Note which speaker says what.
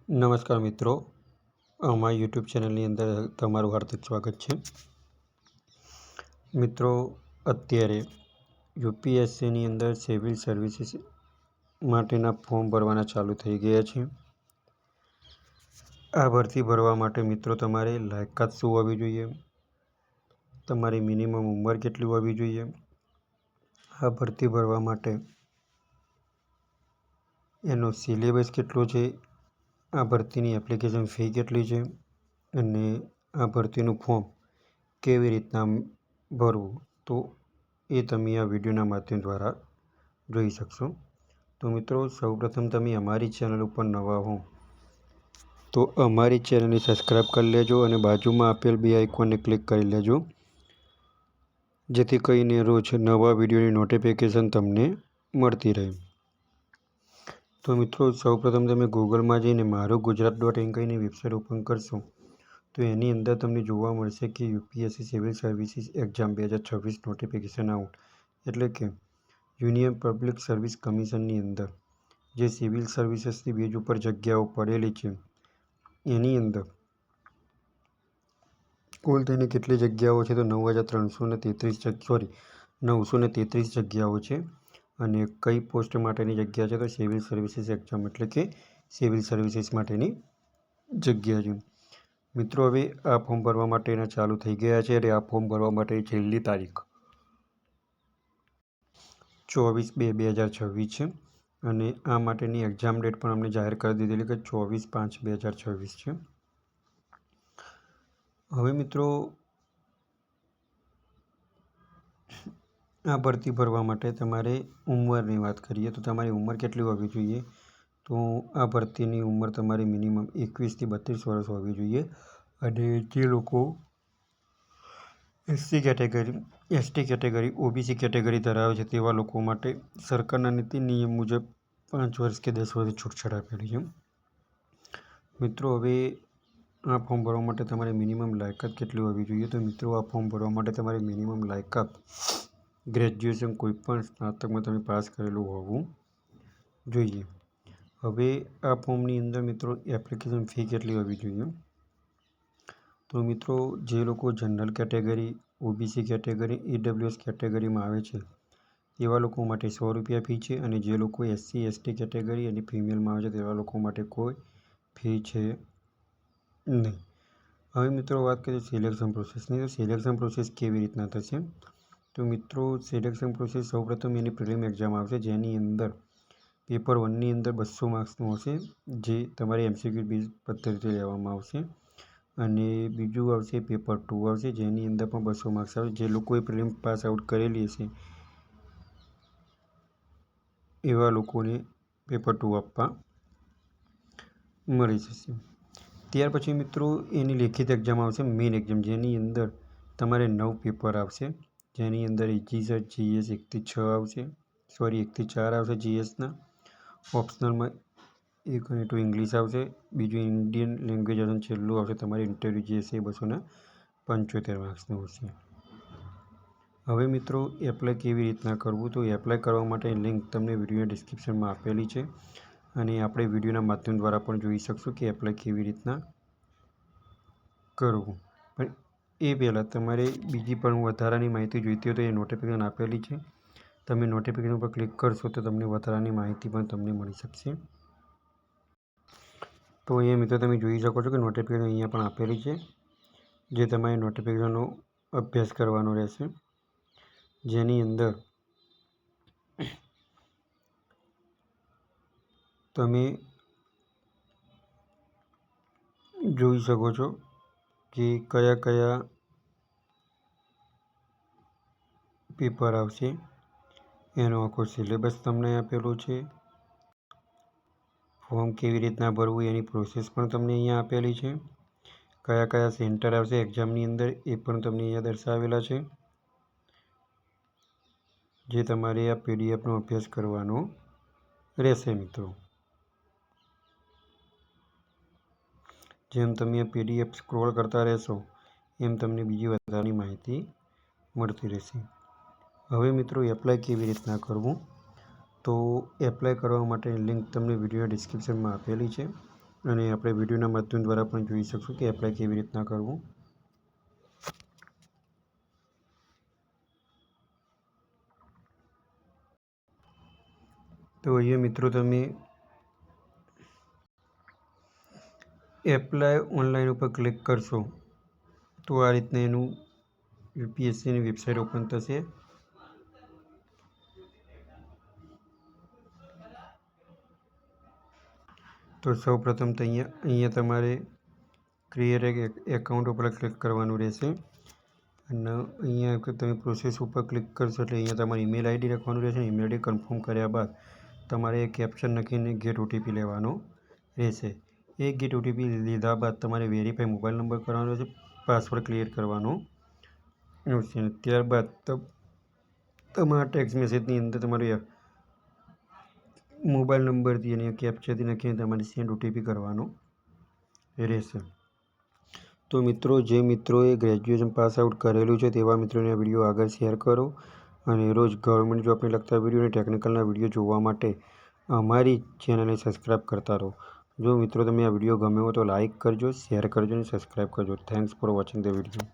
Speaker 1: નમસ્કાર મિત્રો, અમારી યુટ્યુબ ચેનલની અંદર તમારું હાર્દિક સ્વાગત છે. મિત્રો, અત્યારે યુપીએસસીની અંદર સિવિલ સર્વિસીસ માટેના ફોર્મ ભરવાના ચાલુ થઈ ગયા છે. આ ભરતી ભરવા માટે મિત્રો તમારે લાયકાત શું હોવી જોઈએ, તમારી મિનિમમ ઉંમર કેટલી હોવી જોઈએ, આ ભરતી ભરવા માટે એનો સિલેબસ કેટલો છે, આ ભરતીની એપ્લિકેશન ફી કેટલી છે અને આ ભરતીનું ફોર્મ કેવી રીતના ભરવું, તો એ તમે આ વિડીયોના માધ્યમ દ્વારા જોઈ શકશો. તો મિત્રો, સૌપ્રથમ તમે અમારી ચેનલ ઉપર નવા હો તો અમારી ચેનલને સબસ્ક્રાઈબ કરી લેજો અને બાજુમાં આપેલ બે આઇકોનને ક્લિક કરી લેજો, જેથી કરીને રોજ નવા વિડીયોની નોટિફિકેશન તમને મળતી રહે. તો મિત્રો, સૌપ્રથમ તમે ગૂગલમાં જઈને marugujarat.in કહીને વેબસાઇટ ઓપન કરશો તો એની અંદર તમને જોવા મળશે કે UPSC civil services exam 2026 notification out, એટલે કે યુનિયન પબ્લિક સર્વિસ કમિશનની અંદર જે સિવિલ સર્વિસીસની બેઝ ઉપર જગ્યાઓ પડેલી છે એની અંદર કુલ થઈને કેટલી જગ્યાઓ છે તો 933 જગ્યાઓ છે. અને કઈ પોસ્ટ માટેની જગ્યા છે તો સિવિલ સર્વિસીસ એક્ઝામ, એટલે કે સિવિલ સર્વિસીસ માટેની જગ્યા છે. મિત્રો, હવે આ ફોર્મ ભરવા માટેના ચાલુ થઈ ગયા છે અને આ ફોર્મ ભરવા માટેની છેલ્લી તારીખ 24/2/2026 છે અને આ માટેની એક્ઝામ ડેટ પણ અમને જાહેર કરી દીધેલી કે 24/5/2026 છે. હવે મિત્રો, આ ભરતી ભરવા માટે તમારે ઉંમરની વાત કરીએ તો તમારી ઉંમર કેટલી હોવી જોઈએ, તો આ ભરતીની ઉંમર તમારી મિનિમમ 21 થી 32 વર્ષ હોવી જોઈએ. અને જે લોકો SC category, ST category, OBC category ધરાવે છે તેવા લોકો માટે સરકારના નીતિ નિયમ મુજબ 5 વર્ષ કે 10 વર્ષની છૂટછાટ આપેલી છે. મિત્રો, હવે આ ફોર્મ ભરવા માટે તમારે મિનિમમ લાયકાત કેટલી હોવી જોઈએ, તો મિત્રો આ ફોર્મ ભરવા માટે તમારી મિનિમમ લાયકાત ગ્રેજ્યુએશન કોઈપણ સ્નાતકમાં તમે પાસ કરેલું હોવું જોઈએ. હવે આ ફોર્મની અંદર મિત્રો એપ્લિકેશન ફી કેટલી હોવી જોઈએ, તો મિત્રો જે લોકો general category, OBC category, EWS કેટેગરીમાં આવે છે તેવા લોકો માટે 100 રૂપિયા ફી છે અને જે લોકો એસસી એસટી કેટેગરી અને ફિમેલમાં આવે છે તેવા લોકો માટે કોઈ ફી છે નહીં. હવે મિત્રો વાત કરીએ સિલેક્શન પ્રોસેસની, તો સિલેક્શન પ્રોસેસ કેવી રીતના થશે, તો મિત્રો સિલેક્શન પ્રોસેસ સૌપ્રથમ એની પ્રિલિમ એક્ઝામ આવશે જેની અંદર પેપર 1ની અંદર 200 માર્ક્સનું હશે, જે તમારે એમસીક્યુ બેઝ પદ્ધતિથી લેવામાં આવશે. અને બીજું આવશે પેપર 2 આવશે જેની અંદર પણ 200 માર્ક્સ આવશે. જે લોકોએ પ્રિલિમ પાસ આઉટ કરેલી હશે એવા લોકોને પેપર 2 આપવા મળી જશે. ત્યાર પછી મિત્રો એની લેખિત એક્ઝામ આવશે, મેઇન એક્ઝામ, જેની અંદર તમારે 9 પેપર આવશે, જેની અંદર ઇજીસેટ જીએસ 1 થી 6 આવશે, 1 થી 4 આવશે જીએસના. ઓપ્શનલમાં 1 અને 2 ઇંગ્લિશ આવશે, બીજું ઇન્ડિયન લેંગ્વેજ અને છેલ્લું આવશે તમારે ઇન્ટરવ્યૂ જે હશે એ 275 માર્ક્સનું હશે. હવે મિત્રો એપ્લાય કેવી રીતના કરવું, તો એપ્લાય કરવા માટે લિંક તમને વિડીયોના ડિસ્ક્રિપ્શનમાં આપેલી છે અને આપણે વિડીયોના માધ્યમ દ્વારા પણ જોઈ શકશું કે એપ્લાય કેવી રીતના કરવું. પણ એ પહેલાં તમારે બીજી પણ વધારાની માહિતી જોઈતી હોય તો એ નોટિફિકેશન આપેલી છે, તમે નોટિફિકેશન પર ક્લિક કરશો તો તમને વધારાની માહિતી પણ તમને મળી શકશે. તો અહીંયા મિત્રો તમે જોઈ શકો છો કે નોટિફિકેશન અહીંયા પણ આપેલી છે, જે તમારે નોટિફિકેશનનો અભ્યાસ કરવાનો રહેશે, જેની અંદર તમે જોઈ શકો છો કે કયા કયા પેપર આવશે, એનો આખો સિલેબસ તમને આપેલો છે. ફોર્મ કેવી રીતના ભરવું એની પ્રોસેસ પણ તમને અહીંયા આપેલી છે, કયા કયા સેન્ટર આવશે એક્ઝામની અંદર એ પણ તમને અહીંયા દર્શાવેલા છે, જે તમારે આ પીડીએફનો અભ્યાસ કરવાનો રહેશે. મિત્રો, જેમ તમે આ પીડીએફ સ્ક્રોલ કરતા રહેશો એમ તમને બીજી વધારાની માહિતી મળતી રહેશે. હવે મિત્રો એપ્લાય કેવી રીતના કરવું, તો એપ્લાય કરવા માટેની લિંક તમને વિડીયો ડિસ્ક્રિપ્શનમાં આપેલી છે, અને આપણે વિડીયોના માધ્યમ દ્વારા પણ જોઈ શકશું કે એપ્લાય કેવી રીતના કરવું. તો અહીંયા મિત્રો તમે એપ્લાય ઓનલાઈન ઉપર ક્લિક કરશો તો આ રીતના એનું યુપીએસસીની વેબસાઇટ ઓપન થશે. તો સૌપ્રથમ તો અહીંયા તમારે ક્રિએટ એકાઉન્ટ ઉપર ક્લિક કરવાનું રહેશે અને અહીંયા તમે પ્રોસેસ ઉપર ક્લિક કરશો એટલે અહીંયા તમારે ઈમેલ આઈડી લખવાનું રહેશે. ઈમેલ આઈડી કન્ફર્મ કર્યા બાદ તમારે કેપ્શન લખીને ગેટ ઓટીપી લેવાનો રહેશે. એ ગેટ ઓટીપી લીધા બાદ તમારે વેરીફાઈ મોબાઈલ નંબર કરવાનો રહેશે, પાસવર્ડ ક્લિયર કરવાનો રહેશે. ત્યારબાદ તમારા ટેક્સ્ટ મેસેજની અંદર તમારે મોબાઈલ નંબરથી અને કેપ્ચાથી નાખીને તમારે સેન્ડ ઓટીપી કરવાનો રહેશે. તો મિત્રો, જે મિત્રોએ ગ્રેજ્યુએશન પાસ આઉટ કરેલું છે તેવા મિત્રોને આ વિડીયો આગળ શેર કરો અને રોજ ગવર્મેન્ટ જોબને લગતા વિડીયો અને ટેકનિકલના વિડીયો જોવા માટે અમારી ચેનલને સબસ્ક્રાઈબ કરતા રહો. જો મિત્રો તમને આ વિડીયો ગમ્યો હોય તો લાઇક કરજો, શેર કરજો અને સબસ્ક્રાઈબ કરજો. Thanks for watching the video.